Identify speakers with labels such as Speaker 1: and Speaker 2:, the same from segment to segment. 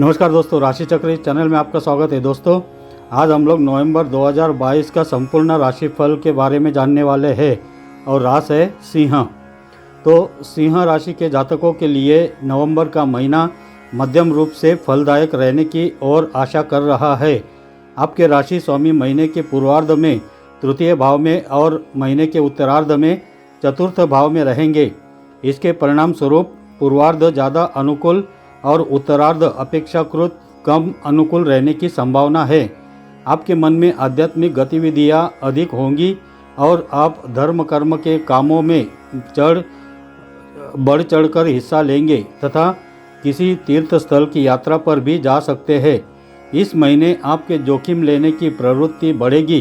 Speaker 1: नमस्कार दोस्तों, राशि चक्र इस चैनल में आपका स्वागत है। दोस्तों, आज हम लोग नवंबर 2022 का संपूर्ण राशिफल के बारे में जानने वाले हैं और राशि है सिंह। तो सिंह राशि के जातकों के लिए नवंबर का महीना मध्यम रूप से फलदायक रहने की ओर आशा कर रहा है। आपके राशि स्वामी महीने के पूर्वार्ध में तृतीय भाव में और महीने के उत्तरार्ध में चतुर्थ भाव में रहेंगे। इसके परिणाम स्वरूप पूर्वार्ध ज़्यादा अनुकूल और उत्तरार्ध अपेक्षाकृत कम अनुकूल रहने की संभावना है। आपके मन में आध्यात्मिक गतिविधियां अधिक होंगी और आप धर्म कर्म के कामों में बढ़ चढ़कर हिस्सा लेंगे तथा किसी तीर्थ स्थल की यात्रा पर भी जा सकते हैं। इस महीने आपके जोखिम लेने की प्रवृत्ति बढ़ेगी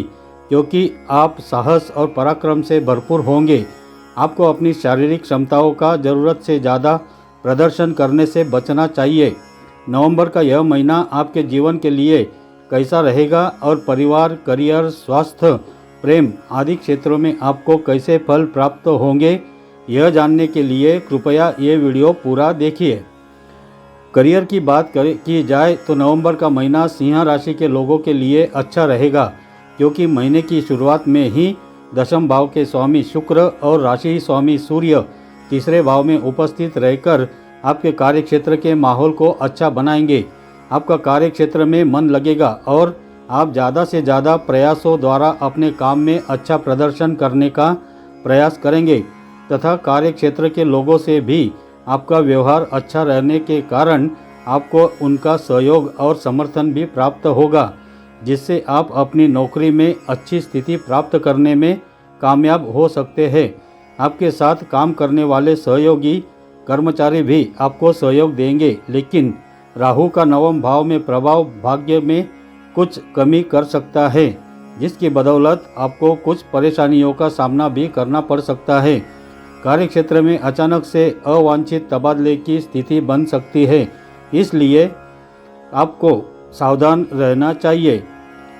Speaker 1: क्योंकि आप साहस और पराक्रम से भरपूर होंगे। आपको अपनी शारीरिक क्षमताओं का ज़रूरत से ज़्यादा प्रदर्शन करने से बचना चाहिए। नवंबर का यह महीना आपके जीवन के लिए कैसा रहेगा और परिवार, करियर, स्वास्थ्य, प्रेम आदि क्षेत्रों में आपको कैसे फल प्राप्त होंगे, यह जानने के लिए कृपया ये वीडियो पूरा देखिए। करियर की बात की जाए तो नवंबर का महीना सिंह राशि के लोगों के लिए अच्छा रहेगा क्योंकि महीने की शुरुआत में ही दशम भाव के स्वामी शुक्र और राशि स्वामी सूर्य तीसरे भाव में उपस्थित रहकर आपके कार्यक्षेत्र के माहौल को अच्छा बनाएंगे। आपका कार्यक्षेत्र में मन लगेगा और आप ज़्यादा से ज़्यादा प्रयासों द्वारा अपने काम में अच्छा प्रदर्शन करने का प्रयास करेंगे तथा कार्यक्षेत्र के लोगों से भी आपका व्यवहार अच्छा रहने के कारण आपको उनका सहयोग और समर्थन भी प्राप्त होगा, जिससे आप अपनी नौकरी में अच्छी स्थिति प्राप्त करने में कामयाब हो सकते हैं। आपके साथ काम करने वाले सहयोगी कर्मचारी भी आपको सहयोग देंगे, लेकिन राहु का नवम भाव में प्रभाव भाग्य में कुछ कमी कर सकता है, जिसकी बदौलत आपको कुछ परेशानियों का सामना भी करना पड़ सकता है। कार्यक्षेत्र में अचानक से अवांछित तबादले की स्थिति बन सकती है, इसलिए आपको सावधान रहना चाहिए।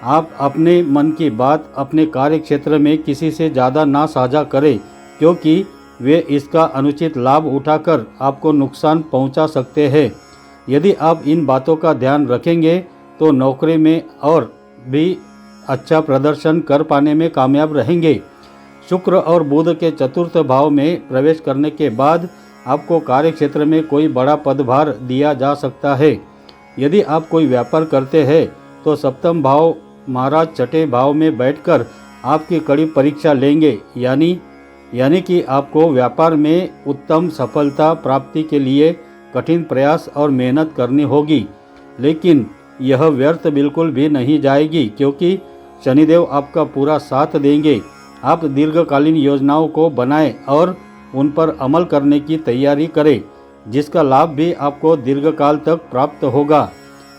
Speaker 1: आप अपने मन की बात अपने कार्यक्षेत्र में किसी से ज़्यादा ना साझा करें क्योंकि वे इसका अनुचित लाभ उठाकर आपको नुकसान पहुंचा सकते हैं। यदि आप इन बातों का ध्यान रखेंगे तो नौकरी में और भी अच्छा प्रदर्शन कर पाने में कामयाब रहेंगे। शुक्र और बुध के चतुर्थ भाव में प्रवेश करने के बाद आपको कार्यक्षेत्र में कोई बड़ा पदभार दिया जा सकता है। यदि आप कोई व्यापार करते हैं तो सप्तम भाव महाराज छठे भाव में बैठकर आपकी कड़ी परीक्षा लेंगे, यानी कि आपको व्यापार में उत्तम सफलता प्राप्ति के लिए कठिन प्रयास और मेहनत करनी होगी, लेकिन यह व्यर्थ बिल्कुल भी नहीं जाएगी क्योंकि शनिदेव आपका पूरा साथ देंगे। आप दीर्घकालीन योजनाओं को बनाएं और उन पर अमल करने की तैयारी करें, जिसका लाभ भी आपको दीर्घकाल तक प्राप्त होगा।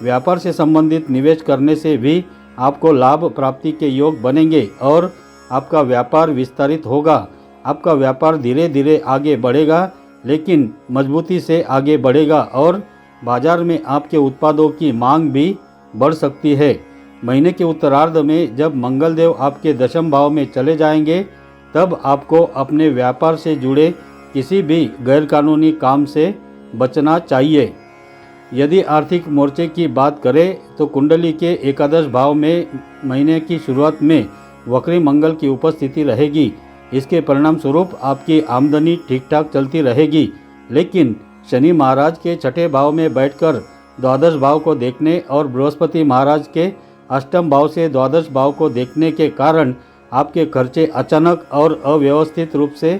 Speaker 1: व्यापार से संबंधित निवेश करने से भी आपको लाभ प्राप्ति के योग बनेंगे और आपका व्यापार विस्तारित होगा। आपका व्यापार धीरे धीरे आगे बढ़ेगा, लेकिन मजबूती से आगे बढ़ेगा और बाजार में आपके उत्पादों की मांग भी बढ़ सकती है। महीने के उत्तरार्ध में जब मंगलदेव आपके दशम भाव में चले जाएंगे, तब आपको अपने व्यापार से जुड़े किसी भी गैरकानूनी काम से बचना चाहिए। यदि आर्थिक मोर्चे की बात करें तो कुंडली के एकादश भाव में महीने की शुरुआत में वक्री मंगल की उपस्थिति रहेगी। इसके परिणाम स्वरूप आपकी आमदनी ठीक ठाक चलती रहेगी, लेकिन शनि महाराज के छठे भाव में बैठकर द्वादश भाव को देखने और बृहस्पति महाराज के अष्टम भाव से द्वादश भाव को देखने के कारण आपके खर्चे अचानक और अव्यवस्थित रूप से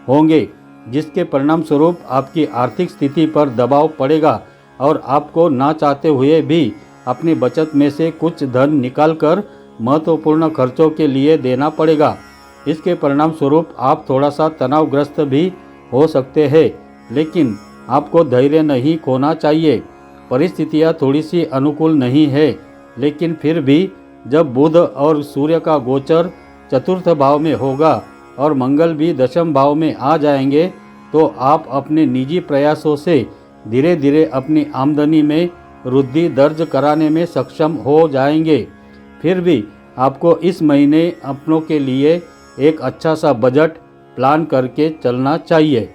Speaker 1: होंगे, जिसके परिणाम स्वरूप आपकी आर्थिक स्थिति पर दबाव पड़ेगा और आपको ना चाहते हुए भी अपनी बचत में से कुछ धन निकालकर महत्वपूर्ण खर्चों के लिए देना पड़ेगा। इसके परिणाम स्वरूप आप थोड़ा सा तनावग्रस्त भी हो सकते हैं, लेकिन आपको धैर्य नहीं खोना चाहिए। परिस्थितियां थोड़ी सी अनुकूल नहीं है, लेकिन फिर भी जब बुध और सूर्य का गोचर चतुर्थ भाव में होगा और मंगल भी दशम भाव में आ जाएंगे, तो आप अपने निजी प्रयासों से धीरे धीरे अपनी आमदनी में वृद्धि दर्ज कराने में सक्षम हो जाएंगे। फिर भी आपको इस महीने अपनों के लिए एक अच्छा सा बजट प्लान करके चलना चाहिए।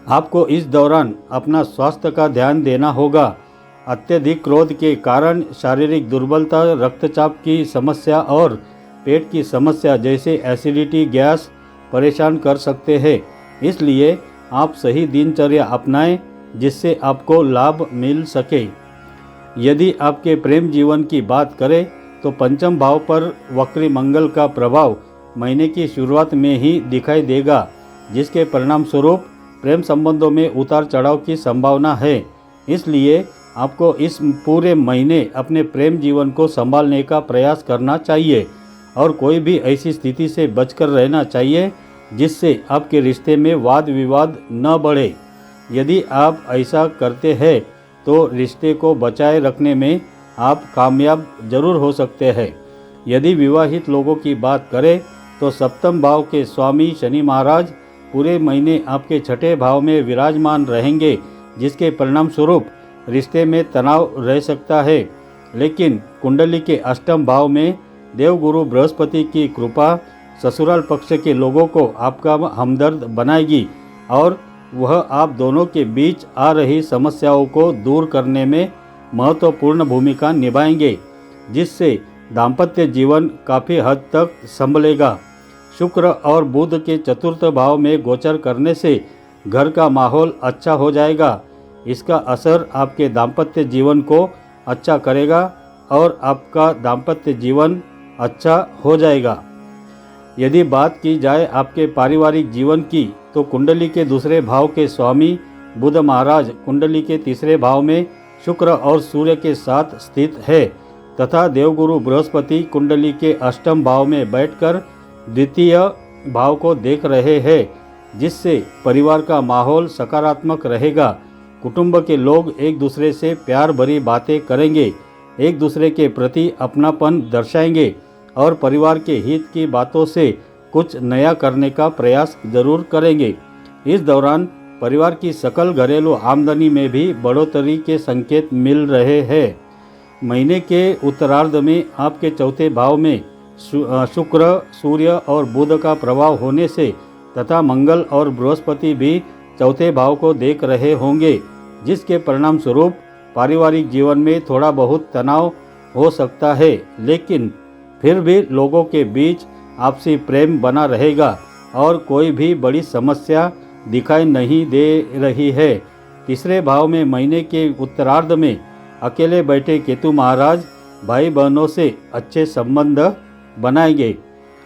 Speaker 1: आपको इस दौरान अपना स्वास्थ्य का ध्यान देना होगा। अत्यधिक क्रोध के कारण शारीरिक दुर्बलता, रक्तचाप की समस्या और पेट की समस्या जैसे एसिडिटी, गैस परेशान कर सकते हैं। इसलिए आप सही दिनचर्या अपनाएं जिससे आपको लाभ मिल सके। यदि आपके प्रेम जीवन की बात करें तो पंचम भाव पर वक्री मंगल का प्रभाव महीने की शुरुआत में ही दिखाई देगा, जिसके परिणाम स्वरूप प्रेम संबंधों में उतार चढ़ाव की संभावना है। इसलिए आपको इस पूरे महीने अपने प्रेम जीवन को संभालने का प्रयास करना चाहिए और कोई भी ऐसी स्थिति से बचकर रहना चाहिए जिससे आपके रिश्ते में वाद विवाद न बढ़े। यदि आप ऐसा करते हैं तो रिश्ते को बचाए रखने में आप कामयाब जरूर हो सकते हैं। यदि विवाहित लोगों की बात करें तो सप्तम भाव के स्वामी शनि महाराज पूरे महीने आपके छठे भाव में विराजमान रहेंगे, जिसके परिणाम स्वरूप रिश्ते में तनाव रह सकता है। लेकिन कुंडली के अष्टम भाव में देवगुरु बृहस्पति की कृपा ससुराल पक्ष के लोगों को आपका हमदर्द बनाएगी और वह आप दोनों के बीच आ रही समस्याओं को दूर करने में महत्वपूर्ण भूमिका निभाएंगे, जिससे दाम्पत्य जीवन काफ़ी हद तक संभलेगा। शुक्र और बुध के चतुर्थ भाव में गोचर करने से घर का माहौल अच्छा हो जाएगा। इसका असर आपके दाम्पत्य जीवन को अच्छा करेगा और आपका दाम्पत्य जीवन अच्छा हो जाएगा। यदि बात की जाए आपके पारिवारिक जीवन की तो कुंडली के दूसरे भाव के स्वामी बुध महाराज कुंडली के तीसरे भाव में शुक्र और सूर्य के साथ स्थित है तथा देवगुरु बृहस्पति कुंडली के अष्टम भाव में बैठकर द्वितीय भाव को देख रहे हैं, जिससे परिवार का माहौल सकारात्मक रहेगा। कुटुंब के लोग एक दूसरे से प्यार भरी बातें करेंगे, एक दूसरे के प्रति अपनापन दर्शाएंगे और परिवार के हित की बातों से कुछ नया करने का प्रयास जरूर करेंगे। इस दौरान परिवार की सकल घरेलू आमदनी में भी बढ़ोतरी के संकेत मिल रहे हैं। महीने के उत्तरार्ध में आपके चौथे भाव में शुक्र, सूर्य और बुध का प्रभाव होने से तथा मंगल और बृहस्पति भी चौथे भाव को देख रहे होंगे, जिसके परिणाम स्वरूप पारिवारिक जीवन में थोड़ा बहुत तनाव हो सकता है, लेकिन फिर भी लोगों के बीच आपसी प्रेम बना रहेगा और कोई भी बड़ी समस्या दिखाई नहीं दे रही है। तीसरे भाव में महीने के उत्तरार्ध में अकेले बैठे केतु महाराज भाई बहनों से अच्छे संबंध बनाएंगे।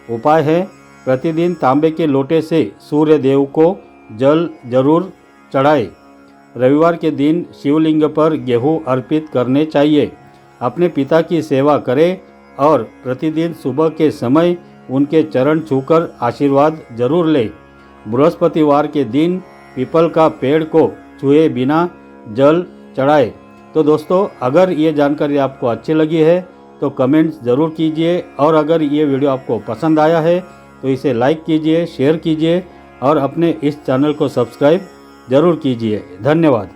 Speaker 1: उपाय है, प्रतिदिन तांबे के लोटे से सूर्य देव को जल जरूर चढ़ाए। रविवार के दिन शिवलिंग पर गेहूं अर्पित करने चाहिए। अपने पिता की सेवा करें और प्रतिदिन सुबह के समय उनके चरण छूकर आशीर्वाद जरूर लें। बृहस्पतिवार के दिन पीपल का पेड़ को छुए बिना जल चढ़ाए। तो दोस्तों, अगर ये जानकारी आपको अच्छी लगी है तो कमेंट्स ज़रूर कीजिए और अगर ये वीडियो आपको पसंद आया है तो इसे लाइक कीजिए, शेयर कीजिए और अपने इस चैनल को सब्सक्राइब ज़रूर कीजिए। धन्यवाद।